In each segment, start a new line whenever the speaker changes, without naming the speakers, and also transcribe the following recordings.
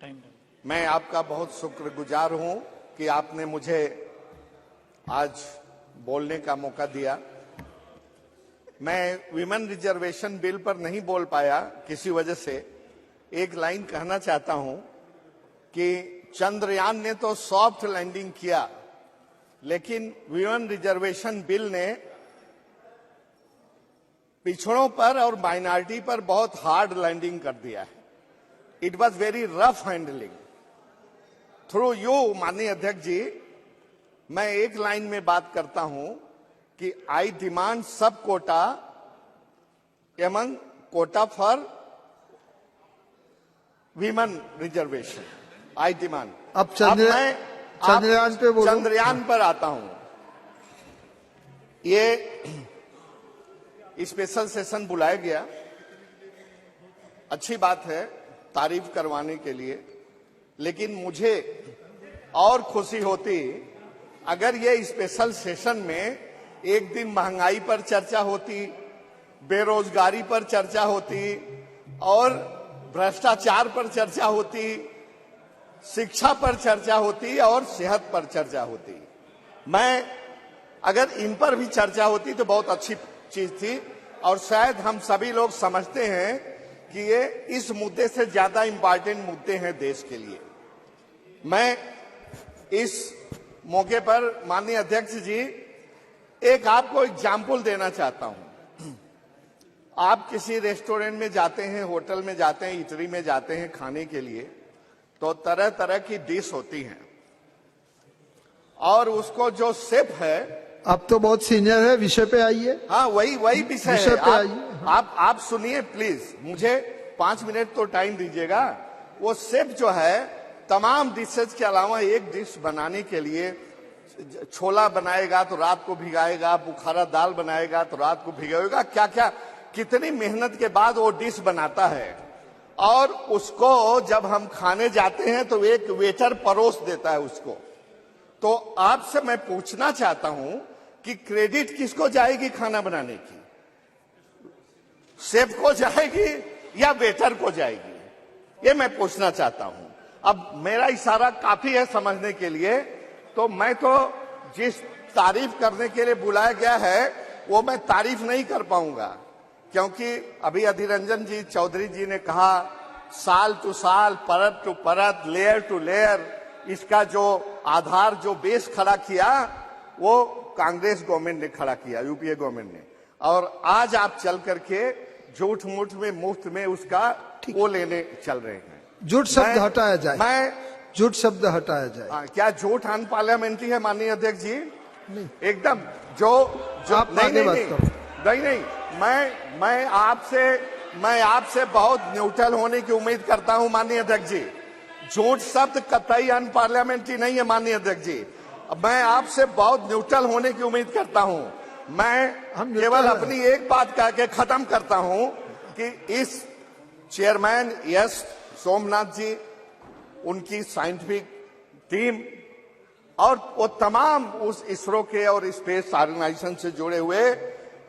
मैं आपका बहुत शुक्रगुजार हूं कि आपने मुझे आज बोलने का मौका दिया। मैं विमेन रिजर्वेशन बिल पर नहीं बोल पाया किसी वजह से। एक लाइन कहना चाहता हूं कि चंद्रयान ने तो सॉफ्ट लैंडिंग किया, लेकिन विमेन रिजर्वेशन बिल ने पिछड़ों पर और माइनॉरिटी पर बहुत हार्ड लैंडिंग कर दिया है। It was very rough handling. Through you माननीय अध्यक्ष जी, मैं एक लाइन में बात करता हूं कि आई डिमांड सब quota among quota for women reservation. I demand.
अब चंद्रयान पे बोलो।
चंद्रयान पर आता हूं। ये स्पेशल सेशन बुलाया गया, अच्छी बात है तारीफ करवाने के लिए, लेकिन मुझे और खुशी होती अगर ये स्पेशल सेशन में एक दिन महंगाई पर चर्चा होती, बेरोजगारी पर चर्चा होती और भ्रष्टाचार पर चर्चा होती, शिक्षा पर चर्चा होती और सेहत पर चर्चा होती। मैं अगर इन पर भी चर्चा होती तो बहुत अच्छी चीज थी। और शायद हम सभी लोग समझते हैं कि ये इस मुद्दे से ज्यादा इंपॉर्टेंट मुद्दे हैं देश के लिए। मैं इस मौके पर माननीय अध्यक्ष जी एक आपको एग्जाम्पल देना चाहता हूं। आप किसी रेस्टोरेंट में जाते हैं, होटल में जाते हैं, इटली में जाते हैं खाने के लिए, तो तरह तरह की डिश होती हैं और उसको जो शेफ है,
अब तो बहुत सीनियर है, विषय पे आइए।
हाँ, वही विषय
विषय पे आइए।
आप सुनिए प्लीज, मुझे 5 मिनट तो टाइम दीजिएगा। वो शेफ जो है तमाम डिशेज के अलावा एक डिश बनाने के लिए छोला बनाएगा तो रात को भिगाएगा, बुखारा दाल बनाएगा तो रात को भिगाएगा, क्या क्या कितनी मेहनत के बाद वो डिश बनाता है। और उसको जब हम खाने जाते हैं तो एक वेटर परोस देता है उसको। तो आपसे मैं पूछना चाहता हूं कि क्रेडिट किसको जाएगी खाना बनाने की? शेफ को जाएगी या वेटर को जाएगी? ये मैं पूछना चाहता हूं। अब मेरा इशारा काफी है समझने के लिए, तो मैं तो जिस तारीफ करने के लिए बुलाया गया है वो मैं तारीफ नहीं कर पाऊंगा, क्योंकि अभी अधीर रंजन जी चौधरी जी ने कहा साल टू साल, परत टू परत, लेयर टू लेयर, इसका जो आधार जो बेस खड़ा किया वो कांग्रेस गवर्नमेंट ने खड़ा किया, यूपीए गवर्नमेंट ने। और आज आप चल करके झूठ मूठ में मुफ्त में उसका वो लेने चल रहे हैं।
झूठ शब्द हटाया जाए। झूठ शब्द हटाया जाए।
क्या झूठ अनपार्लियामेंट्री है माननीय अध्यक्ष जी?
नहीं,
एकदम जो
आप
नहीं, मैं आपसे बहुत न्यूट्रल होने की उम्मीद करता हूं माननीय अध्यक्ष जी। झूठ शब्द कतई अनपार्लियामेंट्री नहीं है माननीय अध्यक्ष जी। मैं आपसे बहुत न्यूट्रल होने की उम्मीद करता हूं। मैं केवल अपनी एक बात कह के खत्म करता हूं कि इस चेयरमैन यस सोमनाथ जी, उनकी साइंटिफिक टीम और वो तमाम उस इसरो के और स्पेस ऑर्गेनाइजेशन से जुड़े हुए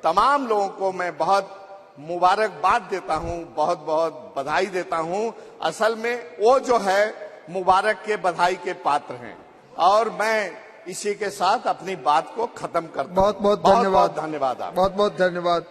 तमाम लोगों को मैं बहुत मुबारकबाद देता हूं, बहुत बहुत बधाई देता हूं। असल में वो जो है मुबारक के बधाई के पात्र हैं। और मैं इसी के साथ अपनी बात को खत्म करता हूं।
बहुत बहुत धन्यवाद।
धन्यवाद।
बहुत बहुत धन्यवाद।